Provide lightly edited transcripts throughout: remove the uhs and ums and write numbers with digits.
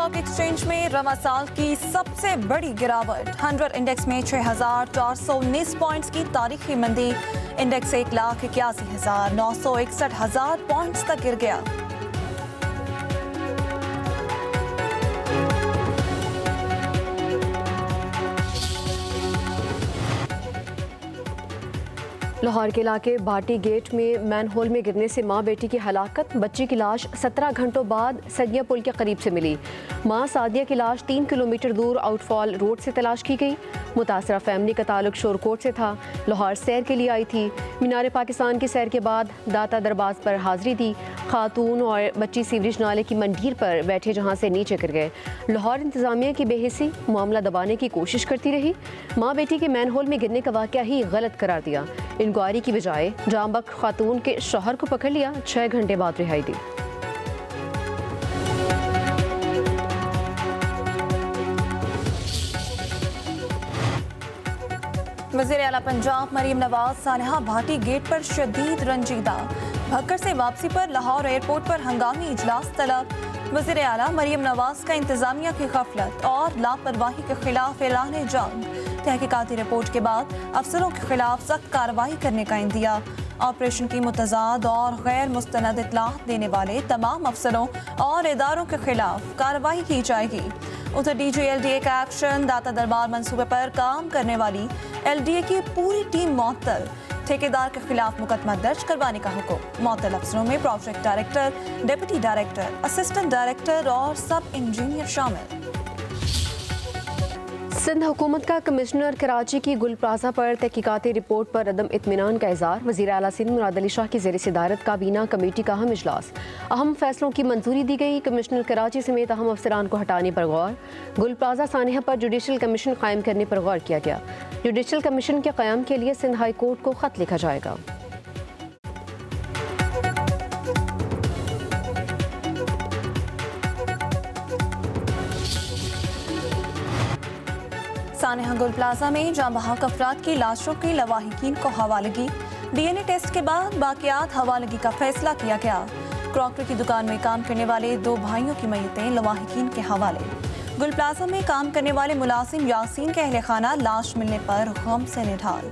Stock exchange में रवा साल की सबसे बड़ी गिरावट। 100 इंडेक्स में 6,419 पॉइंट्स की तारीखी मंदी। इंडेक्स 1,81,961 पॉइंट्स तक गिर गया। लाहौर के इलाके भाटी गेट में मैनहोल में गिरने से मां बेटी की हलाकत। बच्ची की लाश 17 घंटों बाद सगिया पुल के करीब से मिली। मां सादिया की लाश 3 किलोमीटर दूर आउटफॉल रोड से तलाश की गई। मुतासरा फैमिली का ताल्लुक शोरकोट से था। लाहौर सैर के लिए आई थी। मीनार पाकिस्तान की सैर के बाद दाता दरबार पर हाजिरी दी। खातून और बच्ची सीवरेज नाले की मंडीर पर बैठे जहां से नीचे गिर गए। लाहौर इंतजामिया की बेहिसी मामला दबाने की कोशिश करती रही। मां बेटी के मैनहोल में गिरने का वाकया ही गलत करार दिया। इंक्वायरी की बजाय जांबक खातून के शौहर को पकड़ लिया। 6 घंटे बाद रिहाई दी। वज़ीर आला पंजाब मरीम नवाज सानहा भाटी गेट पर शदीद रंजीदा। भक्कर से वापसी पर लाहौर एयरपोर्ट पर हंगामी इजलास तलब। वज़ीर आला मरीम नवाज का इंतजामिया की गफलत और लापरवाही के खिलाफ ऐलान जंग। तहकीकाती रिपोर्ट के बाद अफसरों के खिलाफ सख्त कार्रवाई करने का इंदिया। ऑपरेशन की मुतजाद और गैर मुस्तनद इत्तलात देने वाले तमाम अफसरों और इदारों के खिलाफ कार्रवाई की जाएगी। उधर DG-LDA का एक्शन। दाता दरबार मंसूबे पर काम करने वाली LDA की पूरी टीम मुअत्तल। ठेकेदार के खिलाफ मुकदमा दर्ज करवाने का हुक्म। मुअत्तल अफसरों में project director, deputy director, assistant director और सब इंजीनियर शामिल। सिंध हुकूमत का कमिश्नर कराची की गुल प्लाजा पर तहकीकाती रिपोर्ट पर अदम इत्मीनान का इज़हार। वज़ीर आला सिंध मुराद अली शाह की ज़ेर सदारत काबीना कमेटी का अहम इजलास। अहम फैसलों की मंजूरी दी गई। कमिश्नर कराची समेत अहम अफसरान को हटाने पर गौर। गुल प्लाजा सानिया पर जुडिशल कमीशन कायम करने पर गौर किया गया। जुडिशल कमीशन के क़याम के लिए सिंध हाई कोर्ट को ख़त लिखा जाएगा। सानेहा गुल प्लाजा में जाँ बहक अफराद की लाशों की लवाहिकीन को हवालगी। DNA टेस्ट के बाद बाकियात हवालगी का फैसला किया गया। क्रॉकरी की दुकान में काम करने वाले 2 भाइयों की मयतें लवाहिकीन के हवाले। गुल प्लाजा में काम करने वाले मुलाजिम यासीन के अहले खाना लाश मिलने पर गम से निढाल।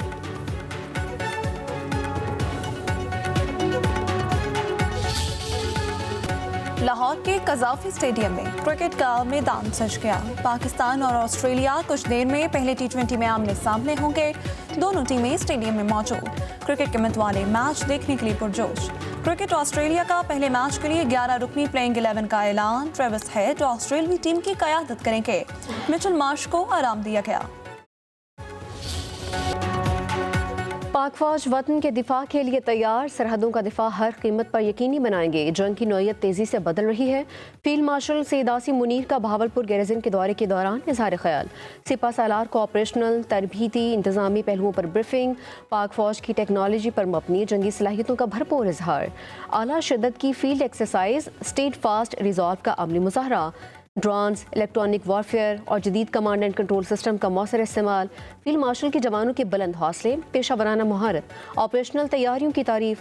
लाहौर के कजाफी स्टेडियम में क्रिकेट का मैदान सज गया। पाकिस्तान और ऑस्ट्रेलिया कुछ देर में पहले T20 में आमने सामने होंगे। दोनों टीमें स्टेडियम में मौजूद। क्रिकेट के मतवाले मैच देखने के लिए पुरजोश। क्रिकेट ऑस्ट्रेलिया का पहले मैच के लिए 11 रुकनी प्लेइंग 11 का ऐलान। ट्रेविस हेड ऑस्ट्रेलियाई टीम की क़यादत करेंगे। मिचेल मार्श को आराम दिया गया। पाक फौज वतन के दिफा के लिए तैयार। सरहदों का दिफा हर कीमत पर यकीनी बनाएंगे। जंग की नौयत तेजी से बदल रही है। फील्ड मार्शल सैयद आसिम मुनीर का भावलपुर गैरजन के दौरे के दौरान इजहार ख्याल। सिपा सालार को ऑपरेशनल, तरबीती, इंतजामी पहलुओं पर ब्रीफिंग। पाक फौज की टेक्नोलॉजी पर मबनी जंगी सलाहियतों का भरपूर इजहार। आला शिद्दत की field exercise, state fast resolve का अमली मुजाहरा। ड्रोन्स, इलेक्ट्रॉनिक वॉरफेयर और जदीद कमांड एंड कंट्रोल सिस्टम का मौसर इस्तेमाल। फील्ड मार्शल के जवानों के बुलंद हौसले, पेशा वराना महारत, ऑपरेशनल तैयारियों की तारीफ।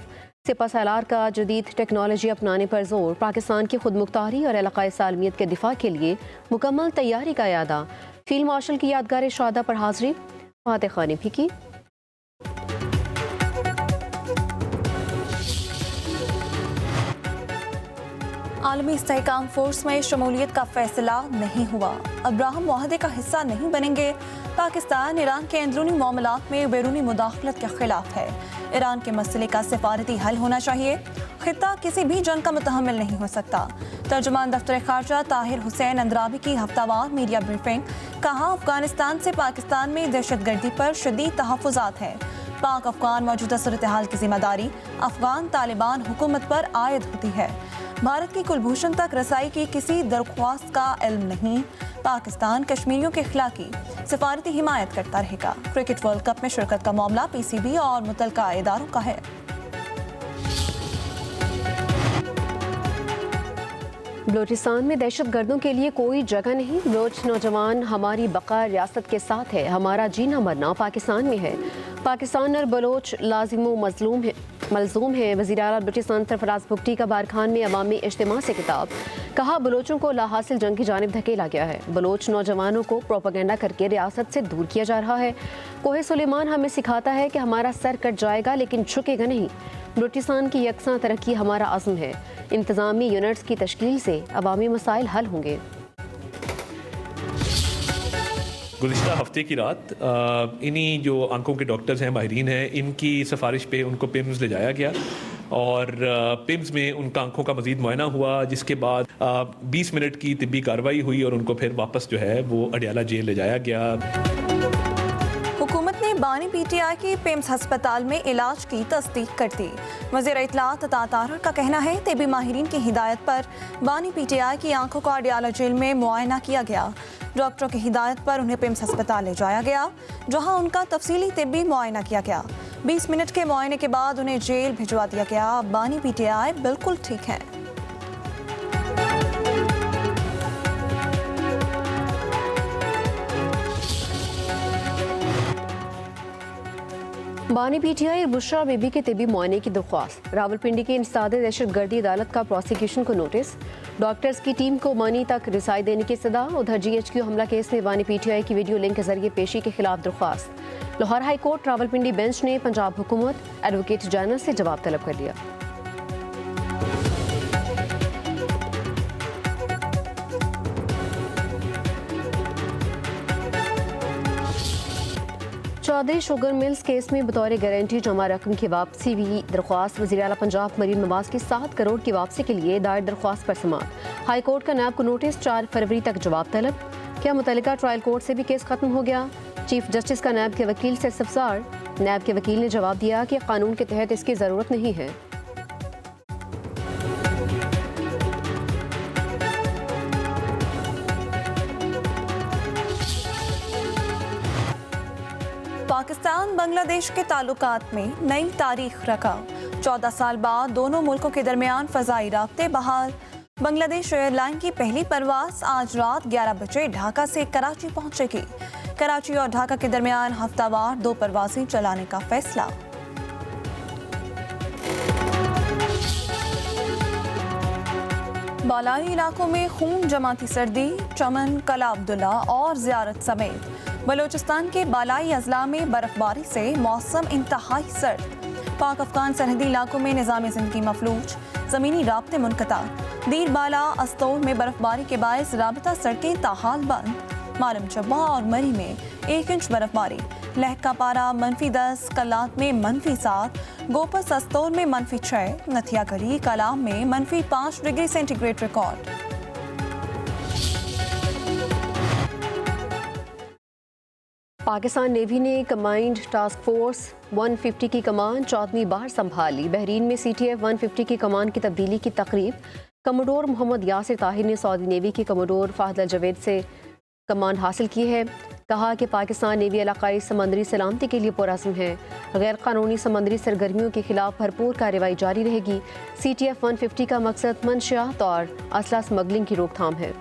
सिपा सालार का जदीद टेक्नोलॉजी अपनाने पर जोर। पाकिस्तान की खुद मुख्तारी और इलाकाई सालमियत के दिफा के लिए मुकम्मल तैयारी का यादा। फील्ड मार्शल की यादगार शहादा पर हाजिरी। फातह खानी भी की। आलमी इस्तेहकाम फोर्स में शमूलियत का फैसला नहीं हुआ। अब्राहम मुआहदे का हिस्सा नहीं बनेंगे। पाकिस्तान ईरान के अंदरूनी मामलात में बैरूनी मुदाखलत के खिलाफ है। ईरान के मसले का सिफारती हल होना चाहिए। खित्ता किसी भी जंग का मुतहम्मिल नहीं हो सकता। तर्जुमान दफ्तर खारजा ताहिर हुसैन अंद्राबी की हफ्तावार मीडिया ब्रीफिंग। कहा, अफगानिस्तान से पाकिस्तान में दहशतगर्दी पर शदीद तहफ़्फ़ुज़ात हैं। पाक अफगान मौजूदा सूरत हाल की जिम्मेदारी अफगान तालिबान हुकूमत पर आयद होती है। भारत की कुलभूषण तक रसाई की किसी दरख्वास्त का इल्म नहीं। पाकिस्तान कश्मीरियों के खिलाफ की सिफारती हिमायत करता रहेगा। क्रिकेट वर्ल्ड कप में शिरकत का मामला PCB और मुतल्लिका इदारों का है। बलूचिस्तान में दहशत गर्दों के लिए कोई जगह नहीं। बलोच नौजवान, हमारी बका रियासत के साथ है, हमारा जीना मरना पाकिस्तान में है। पाकिस्तान और बलोच लाजिम मजलूम है। वज़ीर आला बलूचिस्तान सरफराज भुगटी का बारखान में अवामी इज्तिमा से खिताब। कहा बलोचों को लाहासिल जंग की जानिब धकेला गया है। बलोच नौजवानों को प्रोपेगेंडा करके रियासत से दूर किया जा रहा है। कोहे सुलेमान हमें सिखाता है कि हमारा सर कट जाएगा लेकिन झुकेगा नहीं। बलूचिस्तान की यकसां तरक्की हमारा अज़्म है। इंतज़ामी यूनिट्स की तश्कील से अवामी मसाइल हल होंगे। गुज़िश्ता हफ्ते की रात इन्हीं जो आंखों के डॉक्टर्स हैं, माहिरीन हैं, इनकी सिफारिश पे उनको पिम्स ले जाया गया और पिम्स में उनका आंखों का मज़ीद मुआयना हुआ, जिसके बाद 20 मिनट की तिब्बी कार्रवाई हुई और उनको फिर वापस जो है वो अडियाला जेल ले जाया गया। हुकूमत ने बानी PTI की पिम्स अस्पताल में इलाज की तस्दीक कर दी। वज़ीर इत्तलात अता तारर का कहना है तिब्बी माहिरीन की हिदायत पर बानी PTI की आंखों का अडियाला जेल में मुआयना किया गया। डॉक्टरों की हिदायत पर उन्हें पिम्स अस्पताल ले जाया गया, जहां उनका तफसीली तिब्बी मुआयना किया गया। 20 मिनट के मुआयने के बाद उन्हें जेल भिजवा दिया गया। बानी PTI बिल्कुल ठीक है। बानी PTI और बुशरा बीबी के तिबी मुआयने की दरख्वास्त। रावलपिंडी की इंसदाद दहशतगर्दी अदालत का प्रोसिक्यूशन को नोटिस। डॉक्टर्स की टीम को मनी तक रिसाई देने की सदा। उधर GHQ हमला केस में बानी PTI की वीडियो लिंक के जरिए पेशी के खिलाफ दरख्वास्त। Lahore high court Rawalpindi bench ने पंजाब हुकूमत एडवोकेट जनरल से जवाब तलब कर लिया। चौधरी शुगर मिल्स केस में बतौर गारंटी जमा रकम की वापसी की दरख्वास्त। वज़ीर आला पंजाब मरीन नवाज की 7 करोड़ की वापसी के लिए दायर दरख्वास्त पर समाअत। हाई कोर्ट का नैब को नोटिस, 4 फरवरी तक जवाब तलब। क्या मुतल्लिका ट्रायल कोर्ट से भी केस खत्म हो गया? चीफ जस्टिस का नैब के वकील से इस्तफसार। नैब के वकील ने जवाब दिया कि कानून के तहत इसकी ज़रूरत नहीं है। पाकिस्तान बांग्लादेश के ताल्लुकात में नई तारीख रखा। 14 साल बाद दोनों मुल्कों के दरमियान फ़ज़ाई राब्ते बहाल। बांग्लादेश एयरलाइन की पहली परवाज आज रात 11 बजे ढाका से कराची पहुंचेगी। कराची और ढाका के दरमियान हफ्तावार 2 परवाजें चलाने का फैसला। बालाई इलाकों में खून जमाती सर्दी। चमन, कला अब्दुल्ला और ज़ियारत समेत बलूचिस्तान के बालाई अजला में बर्फबारी से मौसम इंतहाई सर्द। पाक अफगान सरहदी इलाकों में निज़ाम ज़िंदगी मफलूज। ज़मीनी राब्ते मुनक़ता। दीर बाला अस्तोल में बर्फबारी के बायस राबता सड़कें ताहाल बंद। मालम चब्बा और मरी में 1 इंच बर्फबारी। लहका पारा -10, कलात में -7, गोपस अस्तोल में -6, नथिया गली कलाम में -5 degree centigrade record. Pakistan navy ने कमांड टास्क फोर्स 150 की कमान 14वीं बार संभाल ली। बहरीन में CTF 150 की कमान की तब्दीली की तकरीब। कमोडोर मोहम्मद यासिर ताहिर ने सऊदी नेवी के कमोडोर फाहद अल जवेद से कमान हासिल की है। कहा कि पाकिस्तान नेवी इलाकाई समंदरी सलामती के लिए पुरअज़्म है। गैर कानूनी समंदरी सरगर्मियों के खिलाफ भरपूर कार्रवाई जारी रहेगी। CTF 150 का मकसद मंशियात और असला स्मगलिंग की रोकथाम है।